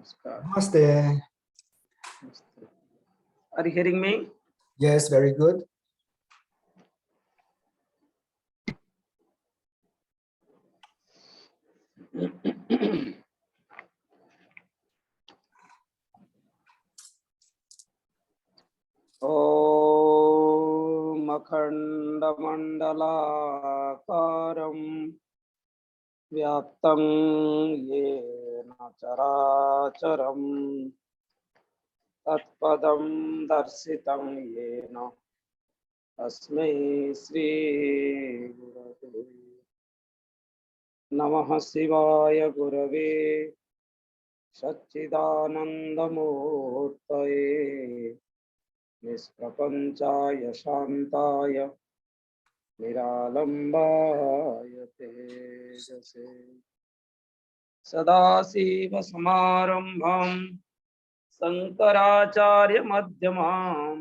Namaste. Are you hearing me? Yes, very good. Om Akhanda Mandalakaram Vyaptam Yena Characharam Tatpadam Darsitam Yena Asmai Sri Gurave Namah Shivaya Gurave Satchidanandamurtaye Nisprapanchaya Shantaya Niralambaya Tejase Sadasiva Samarambham Sankaracharya Madhyamam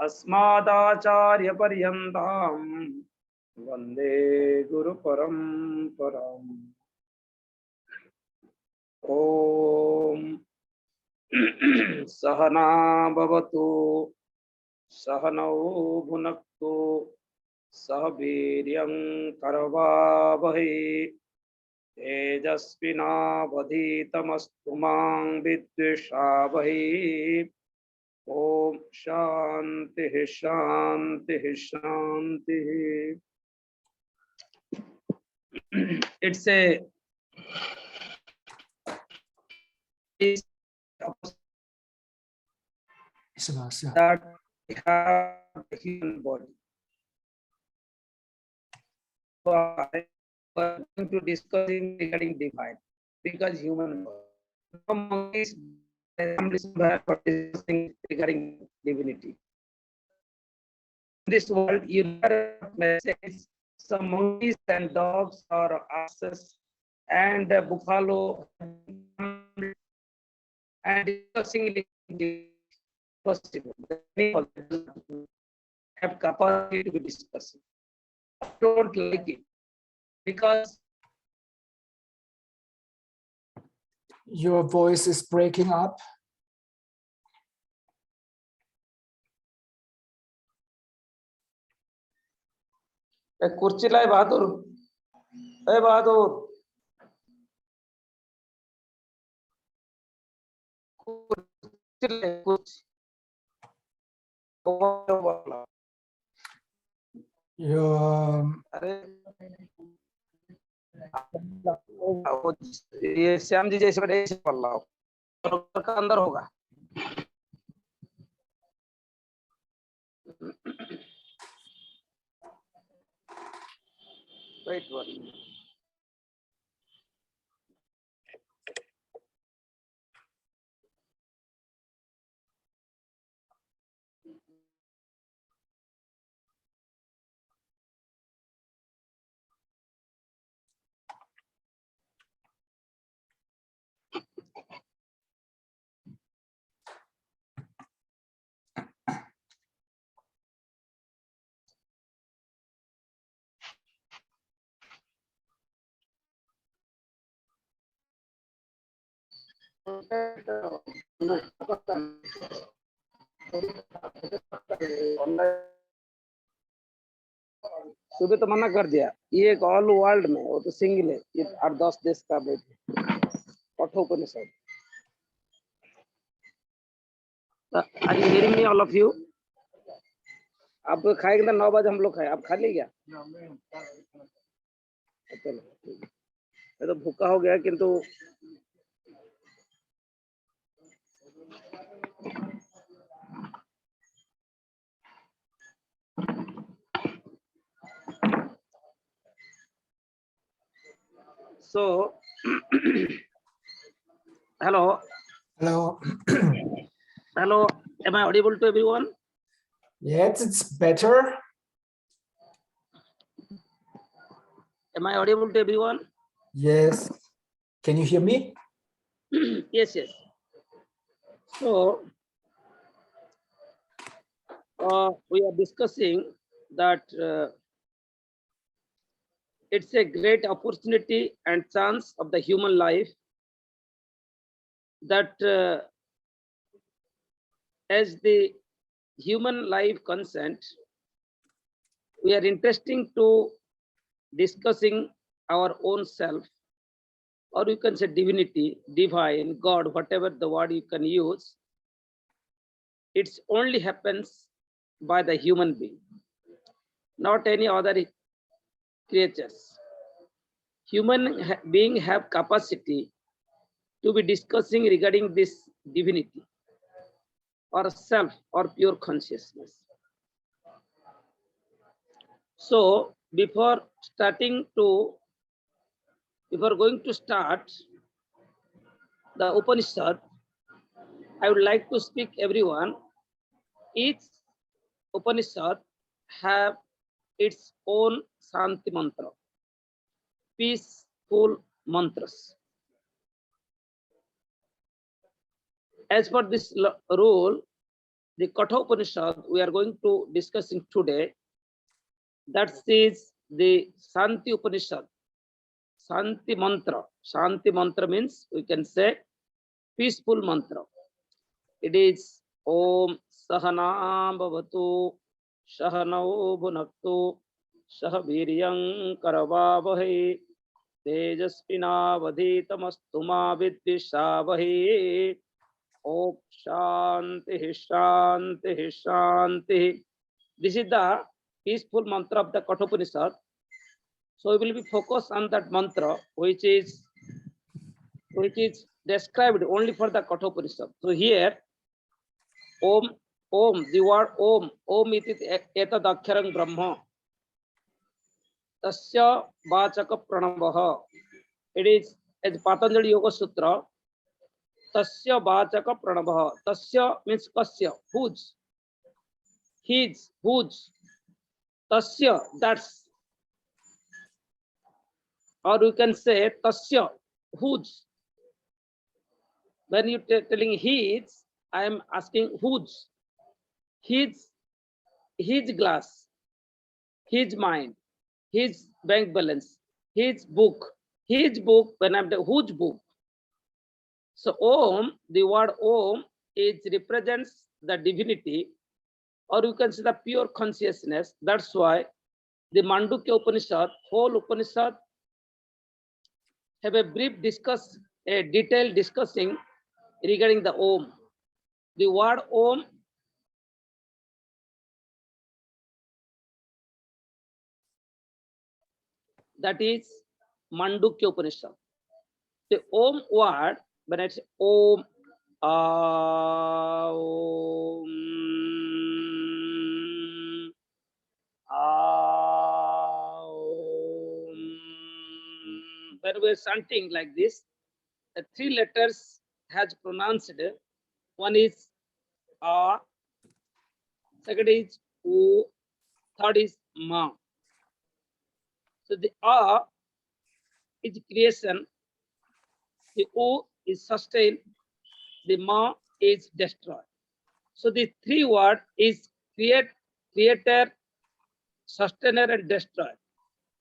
Asmadacharya Paryantam Vande Guru Paramparam Om Sahana Bhavatu Sahanau Bhunaktu Sahaviryam Karavavahi Tejasvina Vadhitamastuma Vidvishavahi Om Shanti Shanti Shanti. It's a that we have the human body. So I was going to discussing regarding divine because human body. Some monkeys are discussing regarding divinity. In this world, you hear messages. Some monkeys and dogs are access and buffalo and discussing possible. Have capacity to be discussed. I don't like it because Your voice is breaking up. कुर्सी लाए बहादुर, ए बहादुर, कुर्सी लाए कुर्सी। अरे ये श्याम जी जैसे बड़े से पल्ला का अंदर होगा। Wait one minute. सुबह तो मना कर दिया, ये एक ऑल वर्ल्ड में, वो तो सिंगल है, ये 8-10 देश का Kathopanishad. Are you hearing me, all of you? आप खाएंगे तो 9 बजे हम लोग खाए, आप खा ली क्या? चलो, मैं तो भूखा हो गया, किंतु so hello. Hello, am I audible to everyone? Yes, it's better. Am I audible to everyone? Yes. Can you hear me? Yes. So we are discussing that it's a great opportunity and chance of the human life that as the human life consent, we are interesting to discussing our own self, or you can say divinity, divine, God, whatever the word you can use. It only happens by the human being, not any other creatures. Human being have capacity to be discussing regarding this divinity or self or pure consciousness. So before going to start the Upanishad, I would like to speak everyone. Each Upanishad have its own Shanti mantra, peaceful mantras. As per this rule, the Kathopanishad we are going to discussing today, that is the Shanti Upanishad, Shanti mantra. Shanti mantra means we can say peaceful mantra. It is Om Sahana Bhavatu Sahanau Bhunaktu Sahaviryam Karavavahe Tejasvinavadhitamastu ma vidvishavahe. Om Shanti Shanti Shanti. This is the peaceful mantra of the Kathopanishad. So we will be focused on that mantra, which is described only for the Kathopanishad. So here, Om, the word Om iti etad aksharam Brahma. Tasya vachaka pranavaha. It is as Patanjali Yoga Sutra. Tasya vachaka pranavaha. Tasya means kasya, whose, his, whose. Tasya, that's, or you can say tasya, whose. When you telling his, I am asking whose. His glass, his mind, his bank balance, his book, when I'm the whose book. So Om, the word Om, it represents the divinity, or you can say the pure consciousness. That's why the Mandukya Upanishad, whole Upanishad, have a detailed discussing regarding the Om. The word Om that is Mandukya Upanishad. The Om word, when it's Om, Om, when we're chanting like this, the three letters has pronounced. One is A, second is O, third is Ma. So the A is creation, the O is sustain, the Ma is destroy. So the three word is creator, sustainer, and destroyer.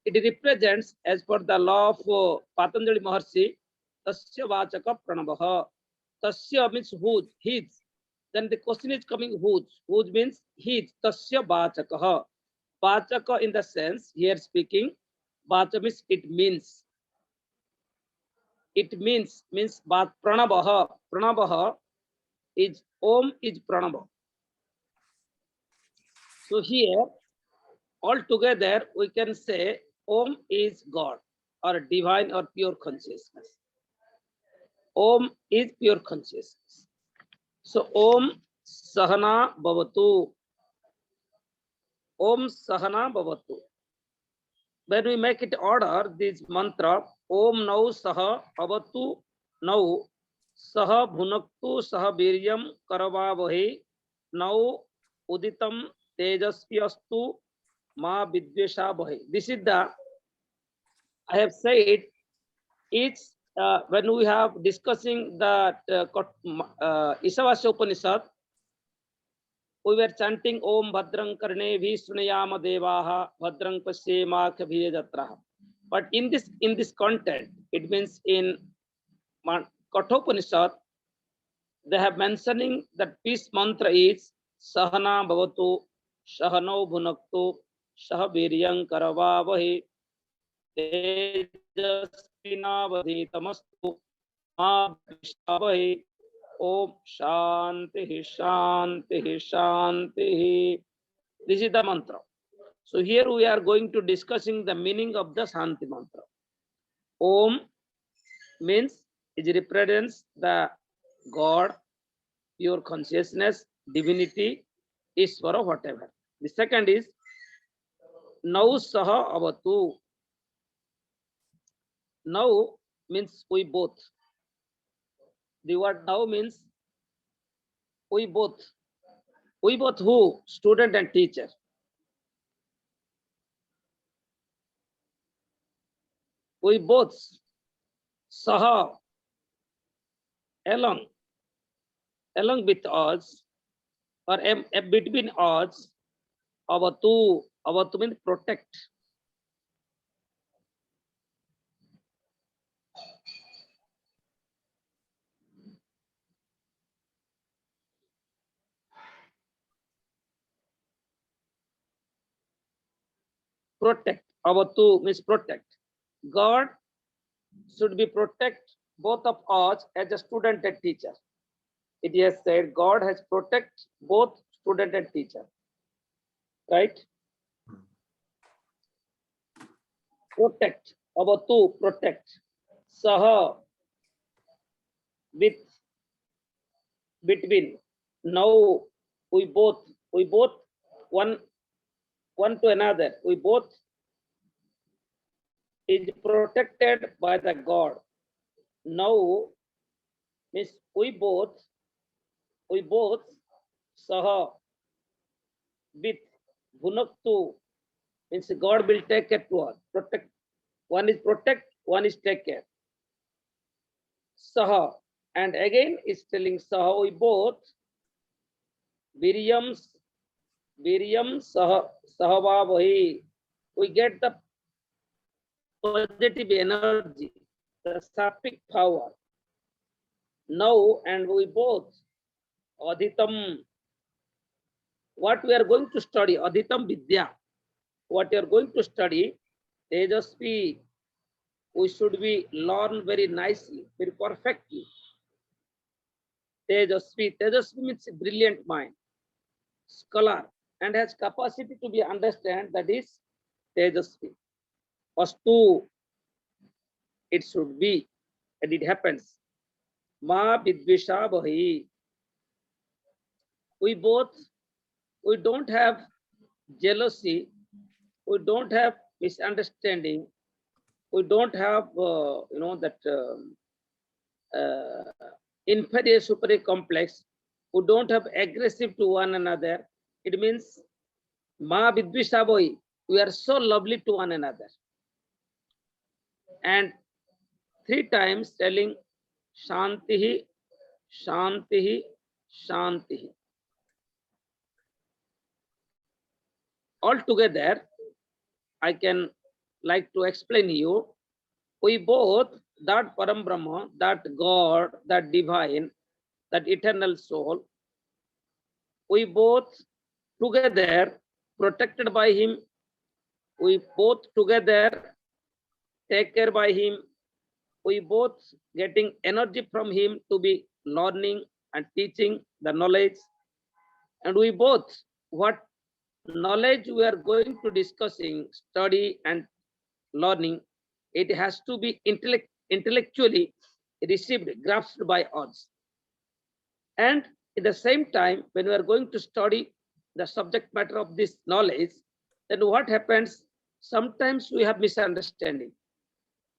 It represents, as per the law of Patanjali Maharshi, Tasya Vachaka Pranavaha. Tasya means whose, his. Then the question is coming whose. Whose means his. Tasya Vachaka. Vachaka in the sense, here speaking, Vacha means it means. It means Pranavaha. Pranavaha is Om is Pranava. So here, altogether, we can say Om is God, or divine, or pure consciousness. Om is pure consciousness. So Om Sahana Bhavatu. Om Sahana Bhavatu. When we make it order, this mantra, Om Nau Saha Bhavatu Nau Saha Bhunaktu Saha Viryam Karavavahe Nau Uditam Tejasvyastu Ma Vidveshabhahe. This is the, I have said, it's when we have discussing that Isavasya Upanishad, we were chanting Om Bhadrang Karne Vishunayama Devaha Bhadrang Pasyema Khabhiyajatraha. But in this content, it means in Kathopanishad, they have mentioning that peace mantra is Sahana Bhavatu, Sahano Bhunaktu, Sahaviryam Karavavahi, Tejasvinavadhitamastu, Ma Vishavahi, Om Shanti Shanti Shanti. This is the mantra. So here we are going to discussing the meaning of the Shanti mantra. Om means it represents the God, pure consciousness, divinity, Ishvara, whatever. The second is Nau Saha Avatu. Now means we both. The word now means we both. We both who? Student and teacher. We both Saha along with us or between us. Avatu means protect. Protect. Avatu means protect. God should be protect both of us as a student and teacher. It has said God has protect both student and teacher. Right? Protect. Avatu, protect. Saha, with, between. Now we both one to another. We both is protected by the God. Now means we both Saha, with, Bhunaktu means God will take care to us. Protect. One is protect, one is take care. Saha, and again is telling Saha, we both Viryam Sahavavahi. We get the positive energy, the sattvic power. Now, and we both Adhitam. What we are going to study, Adhitam Vidya. What you are going to study, Tejasvi, we should be learn very nicely, very perfectly. Tejasvi means brilliant mind, scholar, and has capacity to be understand, that is Tejasvi. Astu, it should be, and it happens. Ma Vidvisha Bhahi. We don't have jealousy, we don't have misunderstanding, we don't have that inferior superior complex, we don't have aggressive to one another. It means Ma Vidvisha Bhahi. We are so lovely to one another. And 3 times telling Shantihi, Shantihi, Shantihi. Altogether, I can like to explain you, we both, that Param Brahma, that God, that divine, that eternal soul, we both together protected by him, we both together take care by him, we both getting energy from him to be learning and teaching the knowledge, and we both, what knowledge we are going to discussing, study and learning, it has to be intellectually received, grasped by us. And at the same time, when we are going to study the subject matter of this knowledge, then what happens? Sometimes we have misunderstanding.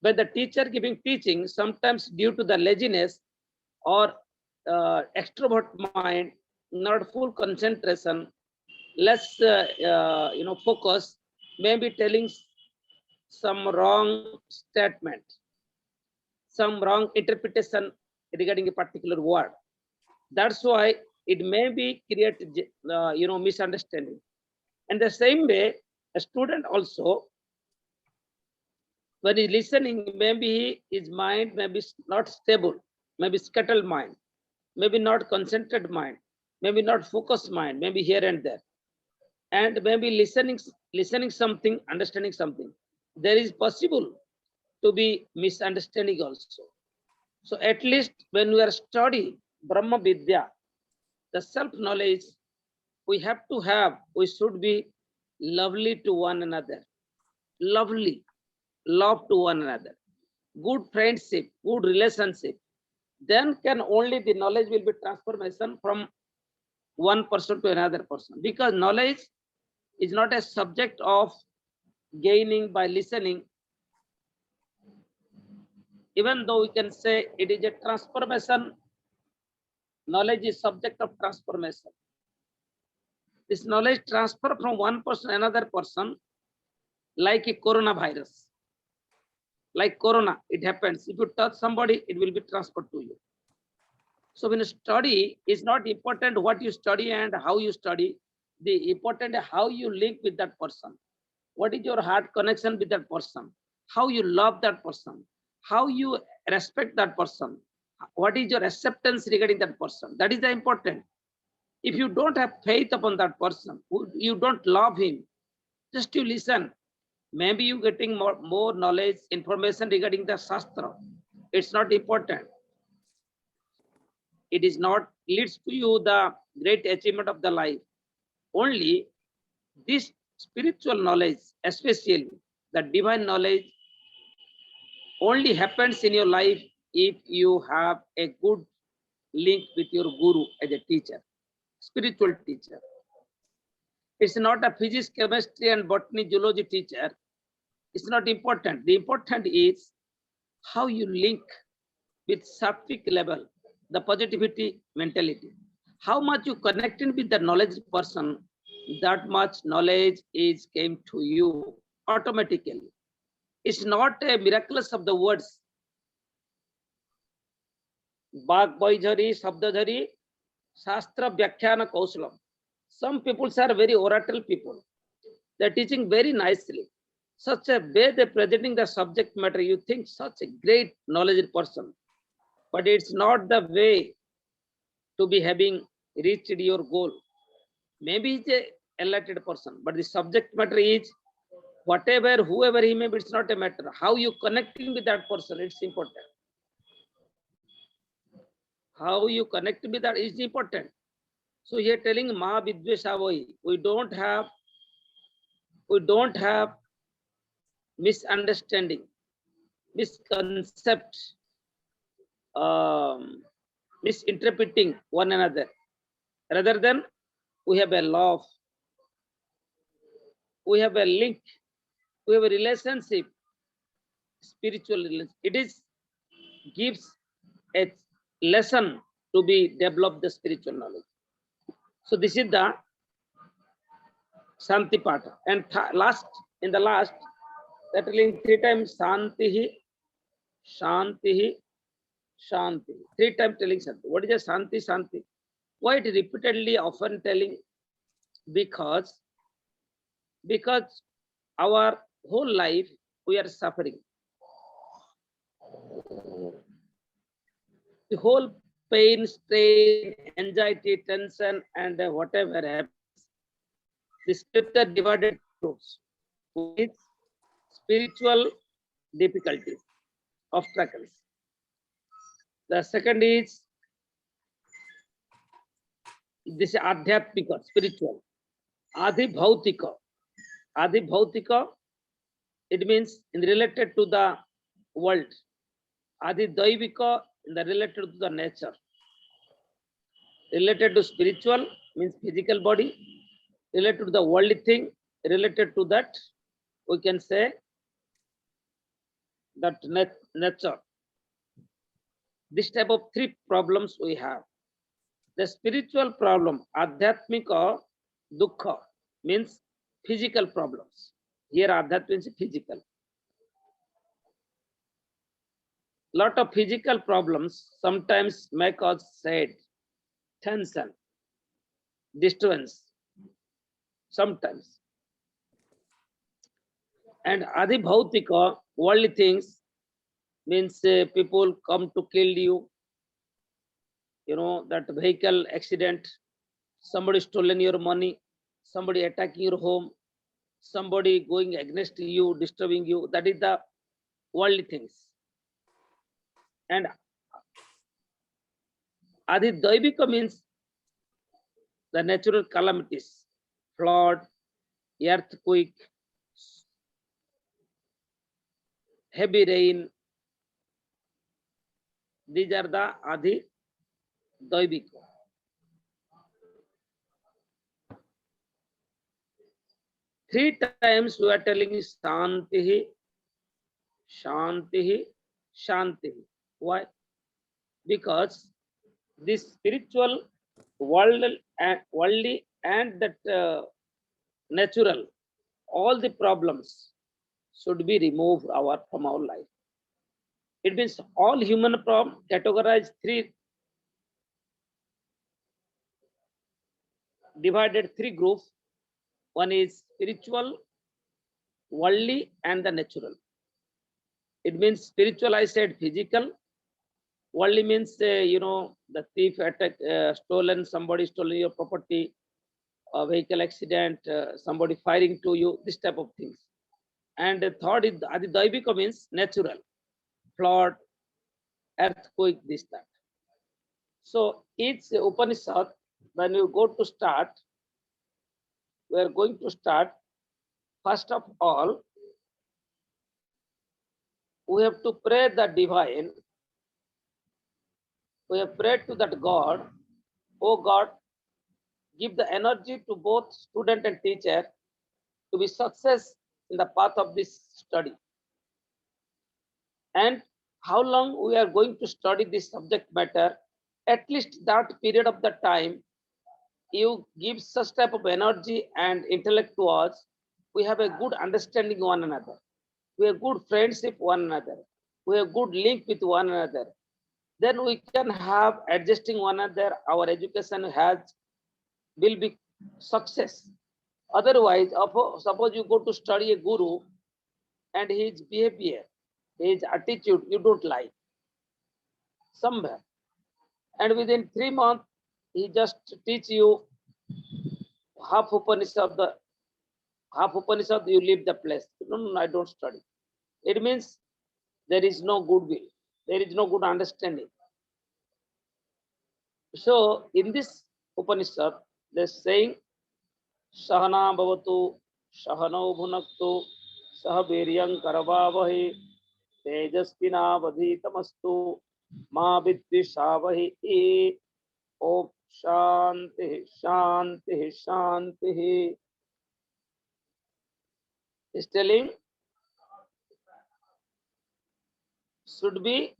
When the teacher giving teaching, sometimes due to the laziness or extrovert mind, not full concentration, less focus, maybe telling some wrong statement, some wrong interpretation regarding a particular word. That's why it may be create misunderstanding. And the same way, a student also, when he's listening, maybe his mind may be not stable, maybe scattered mind. maybe not concentrated mind, maybe not focused mind, maybe here and there, and maybe listening something, understanding something. There is possible to be misunderstanding also. So at least when we are studying Brahma Vidya, the self-knowledge, we should be lovely to one another, lovely, love to one another, good friendship, good relationship. Then can only the knowledge will be transformation from one person to another person. Because knowledge is not a subject of gaining by listening, even though we can say it is a transformation. Knowledge is subject of transformation. This knowledge transfer from one person to another person, like a coronavirus. Like corona, it happens. If you touch somebody, it will be transferred to you. So when you study, it's not important what you study and how you study. The important is how you link with that person. What is your heart connection with that person? How you love that person? How you respect that person? What is your acceptance regarding that person? That is the important. If you don't have faith upon that person, you don't love him, just you listen. Maybe you getting more knowledge, information regarding the Shastra. It's not important. It is not leads to you the great achievement of the life. Only this spiritual knowledge, especially the divine knowledge, only happens in your life if you have a good link with your guru as a teacher, spiritual teacher. It's not a physics, chemistry, and botany, zoology teacher. It's not important. The important is how you link with sattvic level, the positivity mentality. How much you connected with the knowledge person, that much knowledge is came to you automatically. It's not a miraculous of the words. Bag Boyjari, Sabdajari, Shastra Vyakhyana Kauslam. Some people are very oratorical people. They're teaching very nicely. Such a way they're presenting the subject matter, you think such a great knowledgeable person. But it's not the way to be having reached your goal. Maybe he's a enlightened person, but the subject matter is whatever, whoever he may be, it's not a matter. How you connecting with that person, it's important. How you connect with that is important. So you're telling Ma Vidveshavoi, we don't have misunderstanding, misconcept, misinterpreting one another. Rather than we have a love, we have a link, we have a relationship, spiritual relationship. It is gives a lesson to be developed the spiritual knowledge. So this is the Shanti Pata. And last, in the last, that telling 3 times Shantihi, Shantihi, Shanti. 3 times telling Shanti. What is a Shanti, Shanti? Why it repeatedly often telling? Because our whole life we are suffering. The whole pain, strain, anxiety, tension, and whatever happens, the scripture divided groups with spiritual difficulties, obstacles. The second is this adhyatmika, spiritual. Adi bhautika. Adi bhautika, it means in related to the world. Adi daivika, related to the nature. Related to spiritual means physical body. Related to the worldly thing, related to that, we can say that nature. This type of 3 problems we have. The spiritual problem, adhyatmika dukkha, means physical problems. Here adhyatmika means physical. Lot of physical problems sometimes make us sad, tension, disturbance, sometimes. And adhibhautika, worldly things, means people come to kill you, you know, that vehicle accident, somebody stolen your money, somebody attacking your home, somebody going against you, disturbing you. That is the worldly things. And Adhidaivika means the natural calamities, flood, earthquake, heavy rain. These are the Adhidaivika. Three times we are telling Shantihi, Shantihi, Shantihi. Why? Because this spiritual world and worldly and that natural, all the problems should be removed from our life. It means all human problems categorized divided three groups. One is spiritual, worldly, and the natural. It means spiritual, I said physical. Worldly means, you know, the thief attack, somebody stolen your property, a vehicle accident, somebody firing to you, this type of things. And the third is Adhidaivika means natural, flood, earthquake, this, that. So each Upanishad, when you go to start, we are going to start, first of all, we have to pray the divine. We have prayed to that God, oh God, give the energy to both student and teacher to be success in the path of this study. And how long we are going to study this subject matter, at least that period of the time, you give such type of energy and intellect to us, we have a good understanding one another. We have good friendship one another. We have good link with one another. Then we can have adjusting one another. Our education will be success. Otherwise, suppose you go to study a guru and his behavior, his attitude, you don't like somewhere. And within 3 months, he just teach you half Upanishad, you leave the place. No, no, I don't study. It means there is no goodwill, there is no good understanding. So in this Upanishad, they're saying, Sahana bhavatu, Sahano bhunaktu, Sahaviryam karavavahi, Tejaspina vadhitamastu, Ma vidvishavahi. Om Shanti, Shanti, Shanti. Is telling should be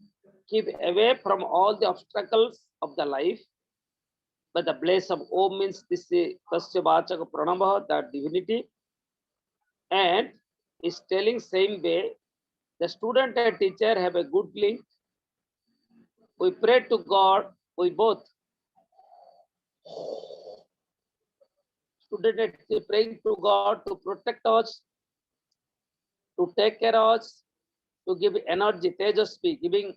keep away from all the obstacles of the life. But the place of Om means this Tasya Vachaka Pranava, the divinity, and is telling same way. The student and teacher have a good link. We pray to God. We both student and teacher praying to God to protect us, to take care of us, to give energy, Tejasvi, giving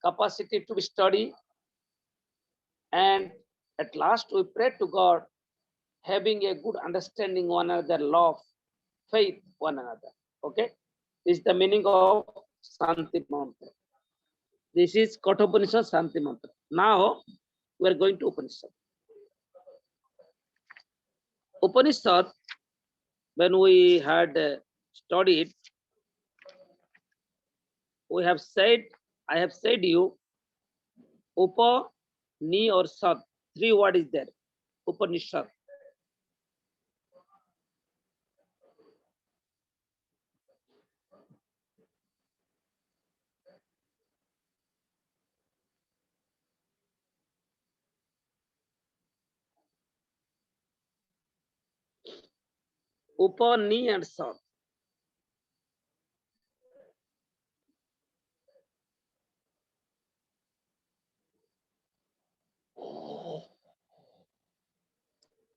capacity to study. And at last we pray to God, having a good understanding one another, love, faith one another. Okay, this is the meaning of Shanti Mantra. This is Kathopanishad Shanti Mantra. Now we are going to Upanishad. Upanishad, when we had studied, we have said, I have said you, Upa, Ni or Sat, three word is there, Upanishad. Upa, Ni and Sat.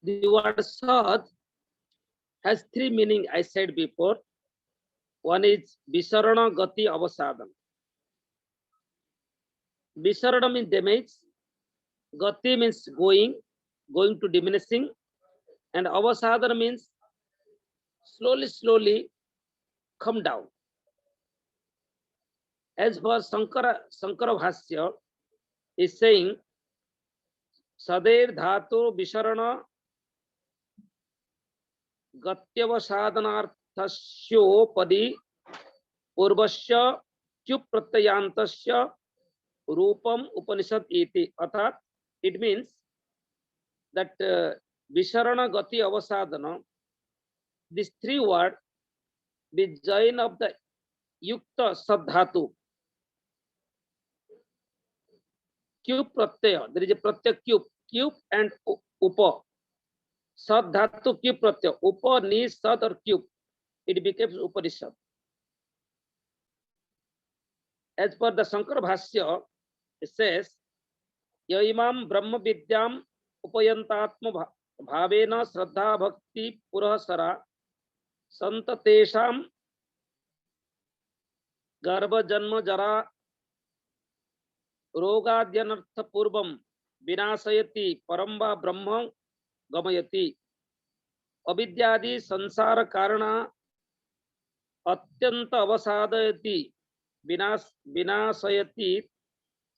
The word Sat has three meaning I said before. One is Visarana Gati Avasadam. Visarana means damage, Gati means going, going to diminishing, and avasadana means slowly, slowly come down. As for Sankara Bhasya is saying, Sader Dhatu Visharana Gatyavasadhanarthasyo Purvasya Kyup Pratyantasya Rupam Upanishad iti. Arthat, it means that Visharana Gati Avasadhana, these three words, the join of the Yukta Sadhatu, Kyup Pratyaya, there is a Pratyaya Kyup and Upa. Sadhatu Kyup Pratyaya, Upa, Ni, Sad or Kyup, it becomes Upanishad. As per the Sankara Bhasya, it says, Yaimam Brahma Vidyam Upayantatma Bhavena Shraddha Bhakti Purahasara Santa Tesham Garbha Janma Jara Rogadyanartha Purvam Vinasayati Paramba Brahma Gamayati Avidyadi Sansara Karana Atyanta Avasadayati Vinasayati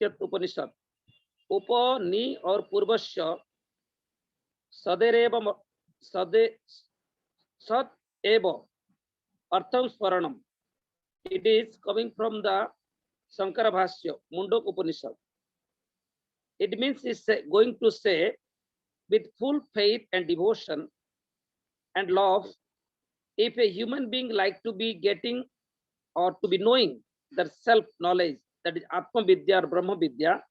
Tyat Upanishad. Upa, Ni or Purvasya Sadereva Sad Eva Artham Swaranam. It is coming from the Sankara Bhasya, Mundok Upanishad. It means it's going to say with full faith and devotion and love, if a human being like to be getting or to be knowing that self-knowledge, that is Atma Vidya or Brahma Vidya,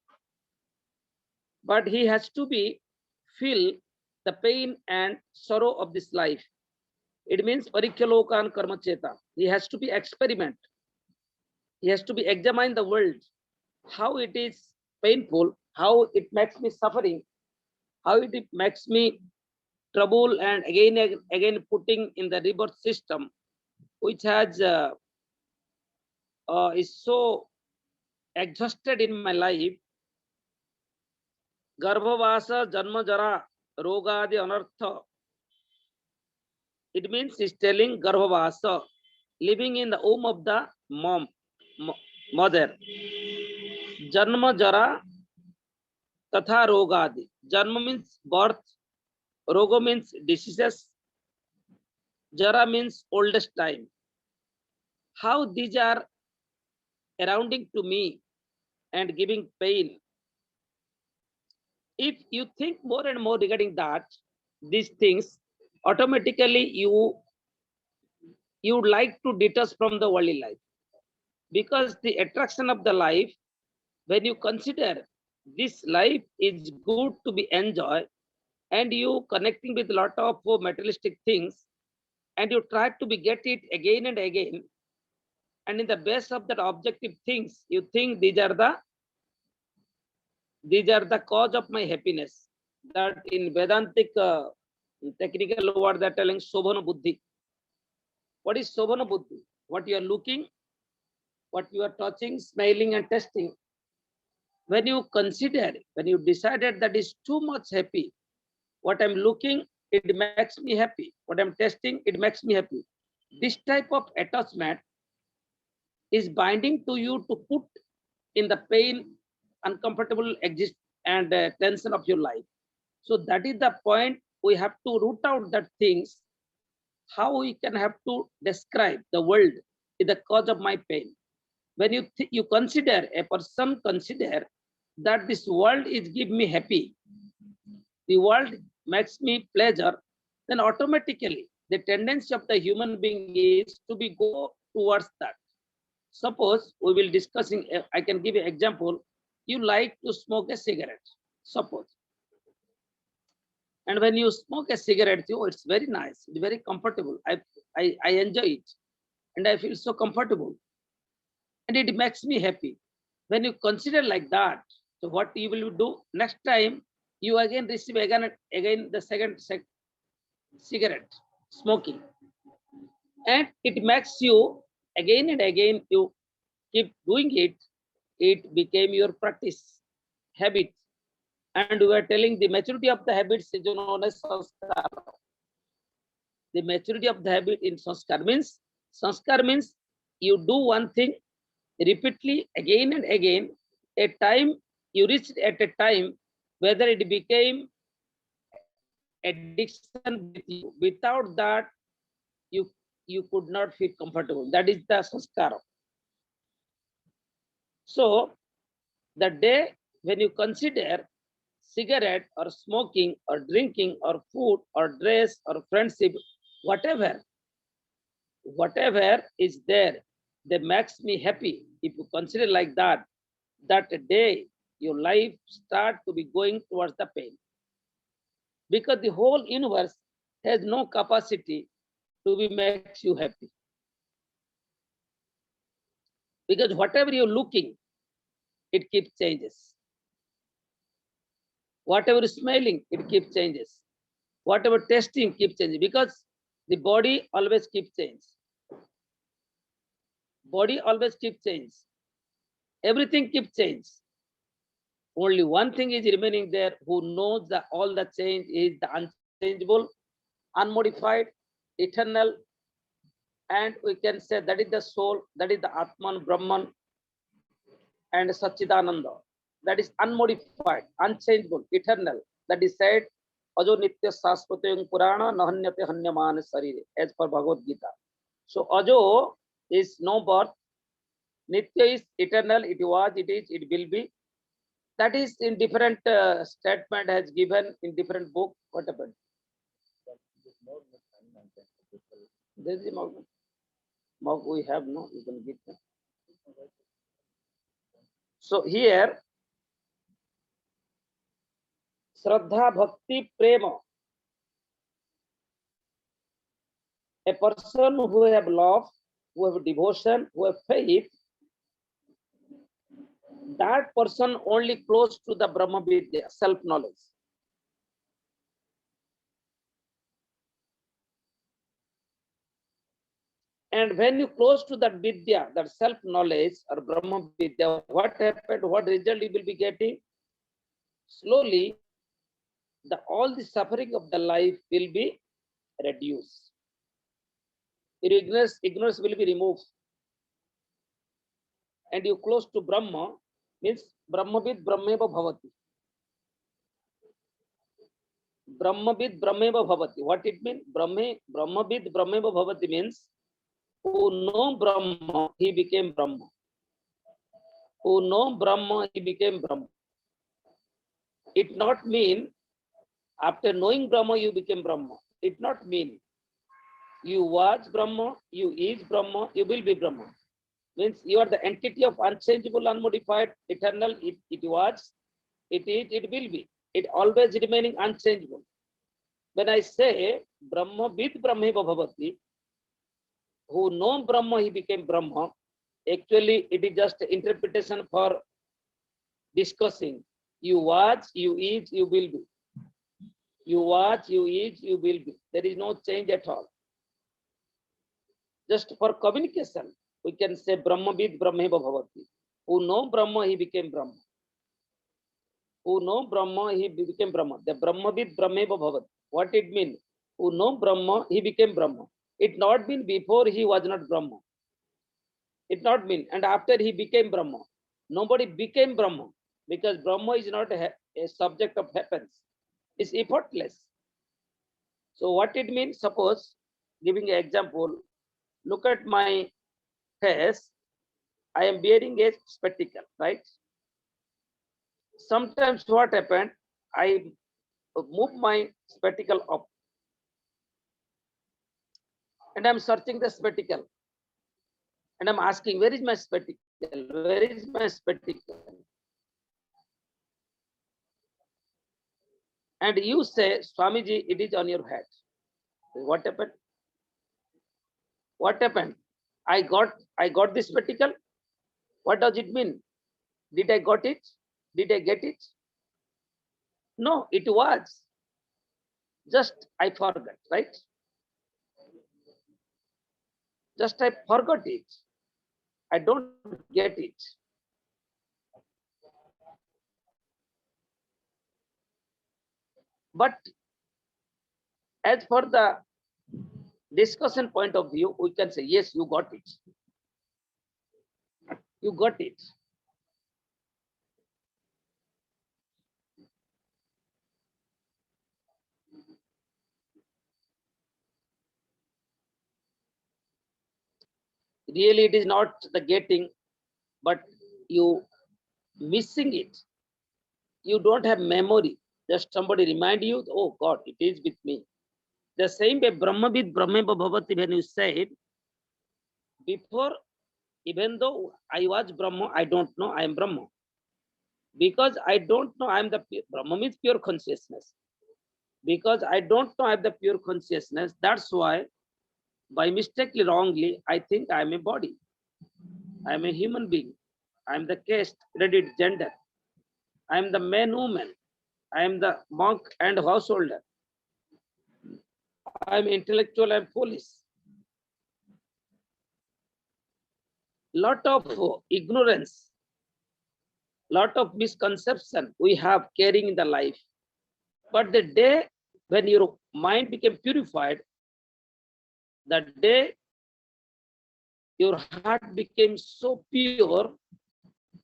but he has to be feel the pain and sorrow of this life. It means Parikyalokan Karma Cheta. He has to be experiment. He has to be examine the world, how it is painful, how it makes me suffering, how it makes me trouble, and again putting in the rebirth system, which has is so exhausted in my life. Garbhavasa Janma Jara Rogadi Anartha. It means he's telling Garbhavasa, living in the womb of the mother. Janma Jara Tatha Rogadi. Janma means birth, Roga means diseases, Jara means oldest time. How these are surrounding to me and giving pain. If you think more and more regarding that, these things, automatically you would like to detach from the worldly life, because the attraction of the life, when you consider this life is good to be enjoyed, and you connecting with a lot of materialistic things, and you try to be get it again and again, and in the base of that objective things, you think these are the cause of my happiness. That in Vedantic technical word they're telling Sobhana Buddhi. What is Sobhana Buddhi? What you are looking, what you are touching, smelling, and tasting. When you consider, when you decided that is too much happy, what I'm looking, it makes me happy. What I'm tasting, it makes me happy. This type of attachment is binding to you to put in the pain, uncomfortable exist and tension of your life. So that is the point. We have to root out that things. How we can have to describe the world is the cause of my pain. When you consider, a person consider that this world is give me happy, the world makes me pleasure, then automatically the tendency of the human being is to be go towards that. Suppose we will discussing, I can give you example. You like to smoke a cigarette, suppose. And when you smoke a cigarette, it's very nice, it's very comfortable. I enjoy it and I feel so comfortable. And it makes me happy. When you consider like that, so what you will do next time, you again receive again the second cigarette smoking, and it makes you again and again you keep doing it. It became your practice habit. And we are telling the maturity of the habits is known as sanskar. The maturity of the habit in sanskar means you do one thing repeatedly again and again. A time you reached at a time whether it became addiction with you. Without that, you you could not feel comfortable. That is the sanskara. So the day when you consider cigarette or smoking or drinking or food or dress or friendship, whatever is there that makes me happy, if you consider like that, that day your life start to be going towards the pain, because the whole universe has no capacity to be makes you happy, because whatever you're looking, it keeps changes. Whatever is smelling, it keeps changes. Whatever tasting keeps changing, because the body always keeps change. Body always keeps change. Everything keeps change. Only one thing is remaining there, who knows that all the change is the unchangeable, unmodified, eternal, and we can say that is the soul, that is the Atman, Brahman, and Satchidananda. That is unmodified, unchangeable, eternal. That is said, Ajo Nitya Sasvatayang Purana Nahanyate Hanyamana Sarire, as per Bhagavad Gita. So Ajo is no birth, Nitya is eternal, it was, it is, it will be. That is in different statement has given in different book. What happened? This is Mog we have no, you can give them. So here, Shraddha, Bhakti, Prema. A person who have love, who have devotion, who have faith, that person only close to the Brahma Vidya, self-knowledge. And when you close to that Vidya, that self-knowledge or Brahma Vidya, what happened, what result you will be getting? Slowly, all the suffering of the life will be reduced. Ignorance will be removed. And you close to Brahma, means Brahmavid Brahmeva Bhavati. Brahmavid Brahmeva Bhavati. What it means? Brahmavid Brahmeva Bhavati means who know Brahma, he became Brahma. Who know Brahma, he became Brahma. It not mean after knowing Brahma, you became Brahma. It not mean you was Brahma, you is Brahma, you will be Brahma. Means you are the entity of unchangeable, unmodified, eternal. It was, it is, it will be. It always remaining unchangeable. When I say Brahma with Brahmeva Bhavati, who know Brahma, he became Brahma. Actually, it is just interpretation for discussing. You was, you is, you will be. You was, you is, you will be. There is no change at all. Just for communication, we can say Brahma with Brahmeva Bhavati. Who know Brahma, he became Brahma. Who know Brahma, he became Brahma. The Brahma with Brahmeva Bhavati. What it means? Who know Brahma, he became Brahma. It not mean before he was not Brahma. It not mean, and after he became Brahma. Nobody became Brahma, because Brahma is not a subject of happens. It's effortless. So what it means? Suppose, giving an example, look at my face. I am wearing a spectacle, right? Sometimes what happened? I move my spectacle up, and I'm searching the spectacle, and I'm asking, where is my spectacle? Where is my spectacle? And you say, Swamiji, it is on your head. What happened? What happened? I got this spectacle. What does it mean? Did I got it? Did I get it? No, it was. Just I forgot, right? Just I forgot it. I don't get it. But as for the discussion point of view, we can say, yes, you got it. You got it. Really, it is not the getting, but you missing it. You don't have memory. Just somebody remind you, oh God, it is with me. The same way, Brahmavid Brahmeva Bhavati, when you said, before, even though I was Brahma, I don't know I am Brahma. Because I don't know I am the Brahma means pure consciousness. Because I don't know I have the pure consciousness, that's why by mistakenly, wrongly, I think I am a body. I am a human being. I am the caste, credit, gender. I am the man, woman. I am the monk and householder. I am intellectual and police. Lot of ignorance, lot of misconception we have carrying in the life. But the day when your mind became purified, that day your heart became so pure,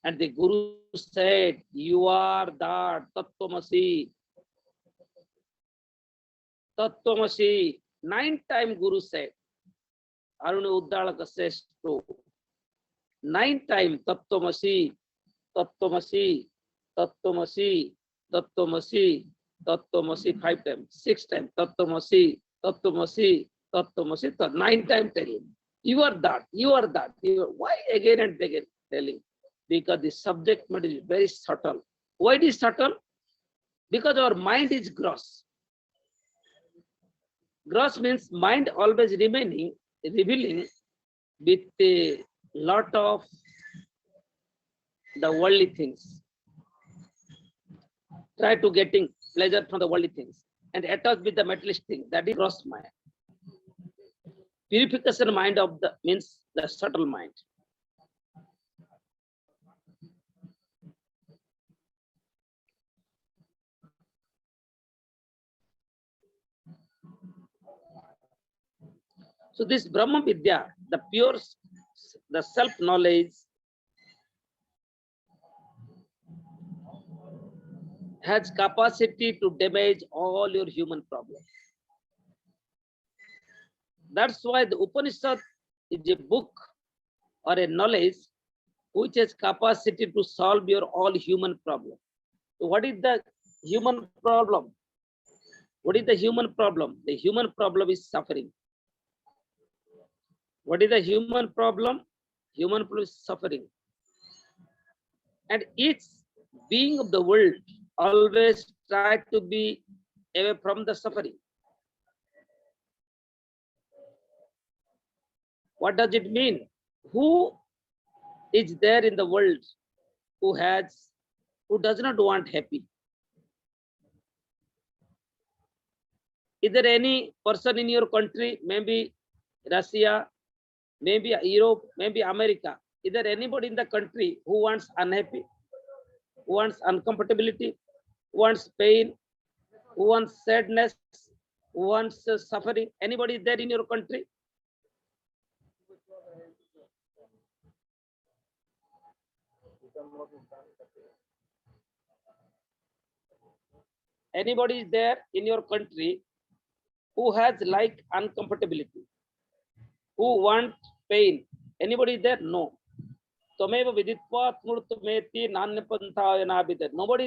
and the Guru said, you are that Tattvamasi. Tattvamasi. 9 times Guru said, Aruna Uddalaka says to 9 times Tattvamasi, Tattvamasi, Tattvamasi, Tattvamasi, Tattvamasi, 5 times, 6 times, Tattvamasi, Tattvamasi, Tattvamasi, 9 times telling. You are that, you are that. You are, why again and again telling? Because the subject matter is very subtle. Why it is subtle? Because our mind is gross. Gross means mind always remaining, revealing with a lot of the worldly things. Try to getting pleasure from the worldly things and attach with the materialistic thing. That is gross mind. Purification mind of the means the subtle mind. So this Brahma Vidya, the pure, the self-knowledge, has capacity to damage all your human problems. That's why the Upanishad is a book or a knowledge which has capacity to solve your all human problem. So what is the human problem? What is the human problem? The human problem is suffering. What is the human problem? Human problem is suffering. And each being of the world always try to be away from the suffering. What does it mean? Who is there in the world who does not want happy? Is there any person in your country, maybe Russia, maybe Europe, maybe America? Is there anybody in the country who wants unhappy, who wants uncomfortability, who wants pain, who wants sadness, who wants suffering? Anybody is there in your country? Anybody is there in your country who has like uncomfortability, who want pain? Anybody is there? No. Nobody is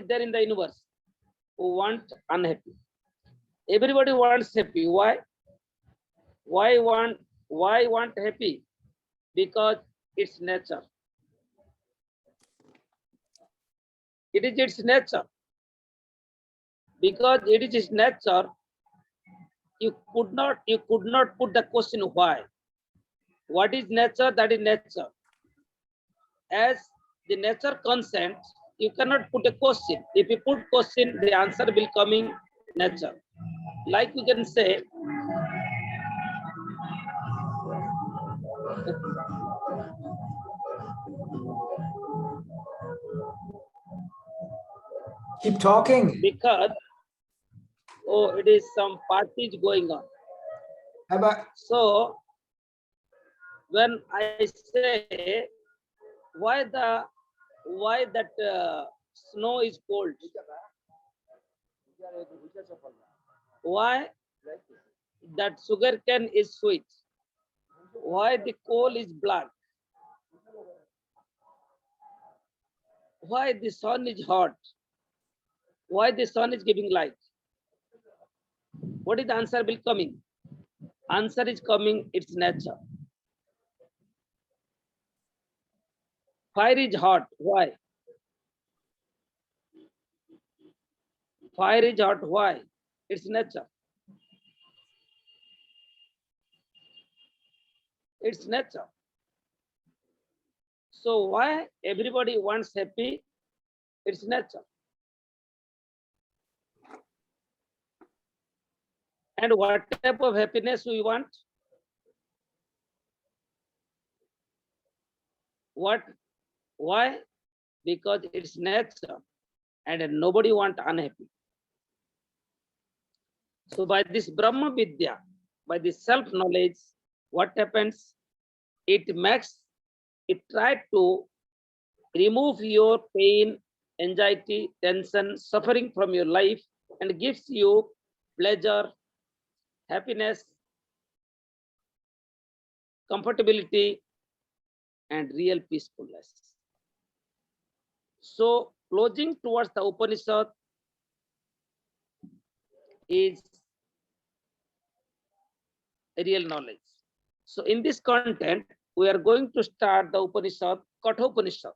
there in the universe who want unhappy. Everybody wants happy. Why? Why want happy? Because it's nature. It is its nature. Because it is its nature, you could not put the question why. What is nature? That is nature. As the nature consents, you cannot put a question. If you put question, the answer will come in nature. Like you can say, Keep talking. because Oh, it is some parties going on. So when I say why that snow is cold, why that sugar cane is sweet, why the coal is black, why the sun is hot, why the sun is giving light, what is the answer will coming? Answer is coming, it's nature. Fire is hot, why? Fire is hot, why? It's nature. It's nature. So why everybody wants happy? It's nature. And what type of happiness we want? What? Why? Because it's nature and nobody want unhappy. So by this Brahma Vidya, by this self-knowledge, what happens? It try to remove your pain, anxiety, tension, suffering from your life and gives you pleasure, happiness, comfortability, and real peacefulness. So closing towards the Upanishad is real knowledge. So in this content, we are going to start the Upanishad, Kathopanishad.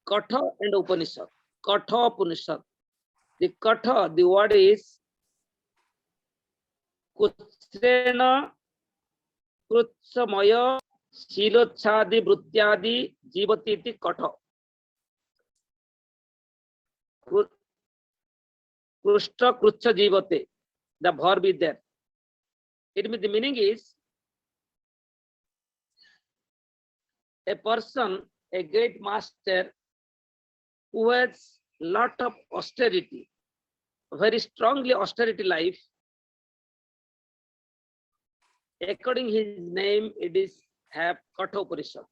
Katha and Upanishad. Kathopanishad. The Katha, the word is Kutsrena Krutsamaya Shilochadi Brutyadi Jivatiti Katha. Krushta Krutcha Jivate. The verb is there. It means the meaning is a person, a great master who has lot of austerity, very strongly austerity life. According his name, it is have Kathopanishad.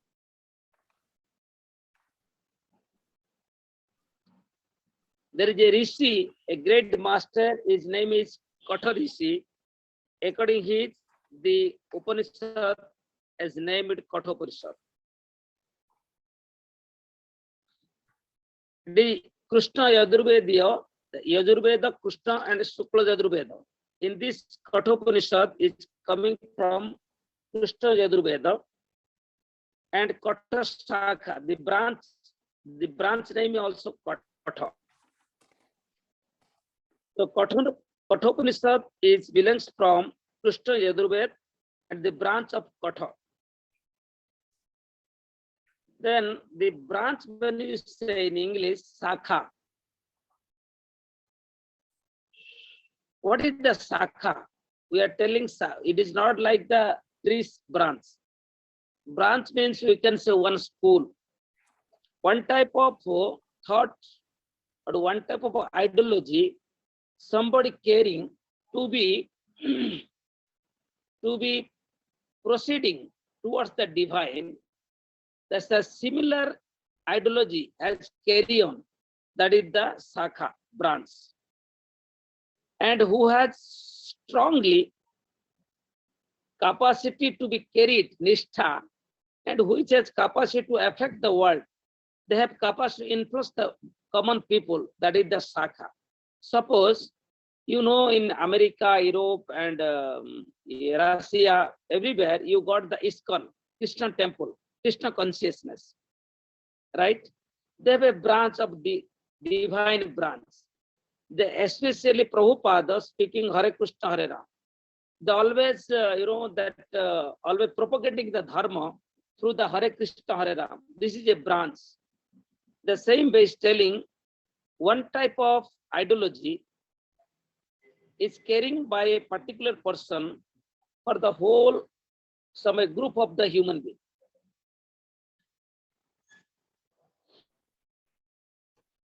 There is a rishi, a great master. His name is Katha Rishi. According his, the Upanishad is named Kathopanishad. The Krishna Yajurveda, Yajurveda, Krishna and Shukla Yajurveda. In this Kathopanishad is coming from Krishna Yajurveda and Katha Shakha, the branch name is also Katha. So Kathopanishad belongs from Krishna Yajurveda and the branch of Katha. Then the branch, when you say in English, Sakha. What is the Sakha? We are telling it is not like the trees branch. Branch means we can say one school. One type of thought or one type of ideology, somebody caring to be proceeding towards the divine. That's a similar ideology has carry on. That is the Sakha branch. And who has strongly capacity to be carried, Nishtha, and which has capacity to affect the world. They have capacity to influence the common people. That is the Sakha. Suppose, you know, in America, Europe, and Russia, everywhere, you got the ISKCON, Krishna temple, Krishna consciousness, right? They have a branch of the divine branch. They especially Prabhupada speaking Hare Krishna Hare Ram. They always, always propagating the dharma through the Hare Krishna Hare Ram. This is a branch. The same way is telling one type of ideology is carrying by a particular person for the whole, a group of the human being.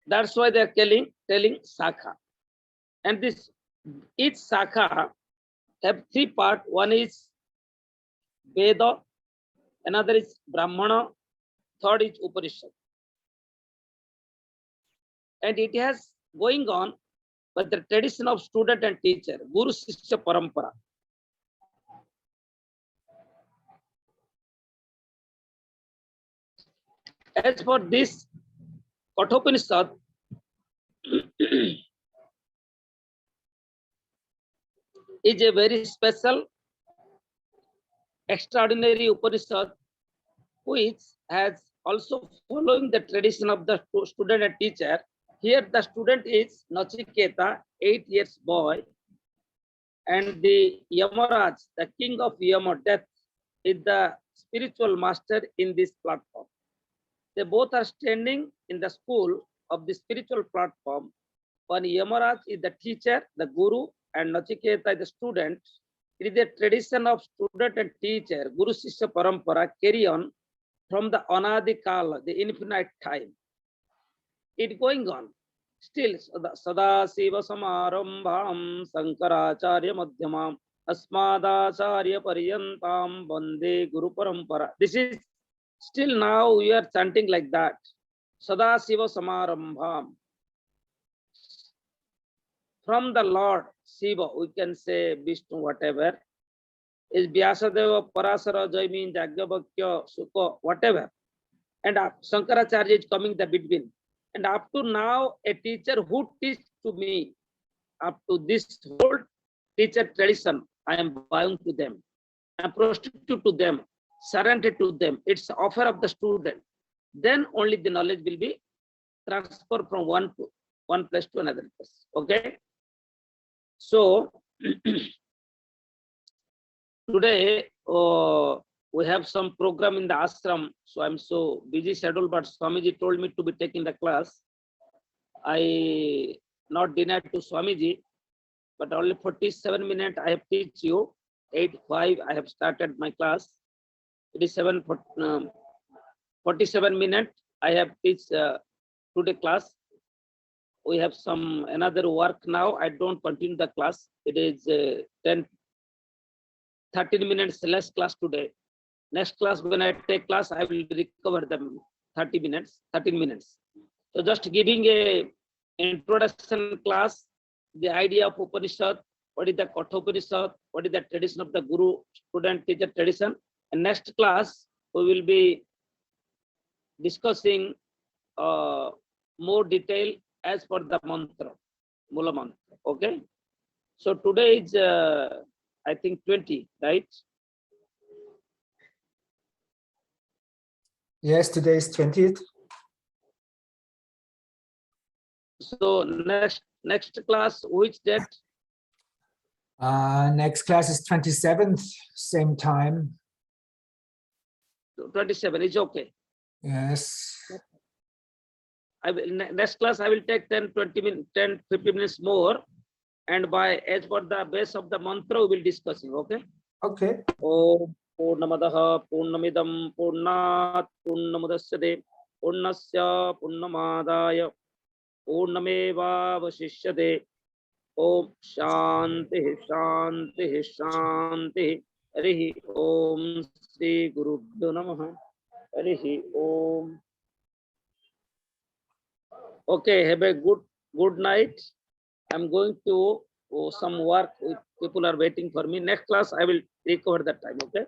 That's why they're telling Sakha. And this each Sakha have three parts. One is Veda, another is Brahmana, third is Upanishad. And it has going on but the tradition of student and teacher, Guru Shishya Parampara. As for this Kathopanishad, is a very special, extraordinary Upanishad, which has also following the tradition of the student and teacher. Here the student is Nachiketa, 8 years boy, and the Yamaraj, the king of Yama, death, is the spiritual master in this platform. They both are standing in the school of the spiritual platform. One Yamaraj is the teacher, the guru, and Nachiketa is the student. It is a tradition of student and teacher, Guru Shishya Parampara, carry on from the Anadi Kala, the infinite time. It going on. Still, Sada Siva Samarambham Sankaracharya Madhyamam Asmadacharya Paryantam Bande Guru Parampara. This is still now we are chanting like that. Sada Siva Samarambham. From the Lord Shiva, we can say Vishnu, whatever, is Vyasadeva, Parasara, Jaimin, Jagyabhakya, Sukha, whatever. And Shankaracharya is coming the between. And up to now, a teacher who teach to me, up to this whole teacher tradition, I am bowing to them. I am prostitute to them, surrendered to them. It's the offer of the student. Then only the knowledge will be transferred from one place to another place. Okay. So today we have some program in the ashram. So I'm so busy schedule, but Swamiji told me to be taking the class. I not denied to Swamiji, but only 47 minutes I have teach you. 8:05 I have started my class. It is 47 minutes I have teach today class. We have some another work now. I don't continue the class. It is 13 minutes less class today. Next class, when I take class, I will recover them 13 minutes. So just giving a introduction class, the idea of Upanishad, what is the Kathopanishad, what is the tradition of the Guru, student, teacher tradition. And next class, we will be discussing more detail as per the mantra, Mula mantra. Okay. So today is, I think 20, right? Yes, today is 20th. So next class, which date? Next class is 27th, same time. 27 is okay. Yes. I will next class I will take 10-20 minutes, 10-50 minutes more, and by as per the base of the mantra we will discussing. Okay. Okay. Om Purnamadaha Purnamidam Purnat Purnamudasya Purnasya Purnamadaya Purnameva Vasishyate. Om Shanti Shanti Shanti. Harihi Om Sri Gurubhyo Namaha. Harihi Om. Okay, have a good night. I'm going to some work. People are waiting for me. Next class, I will recover that time. Okay.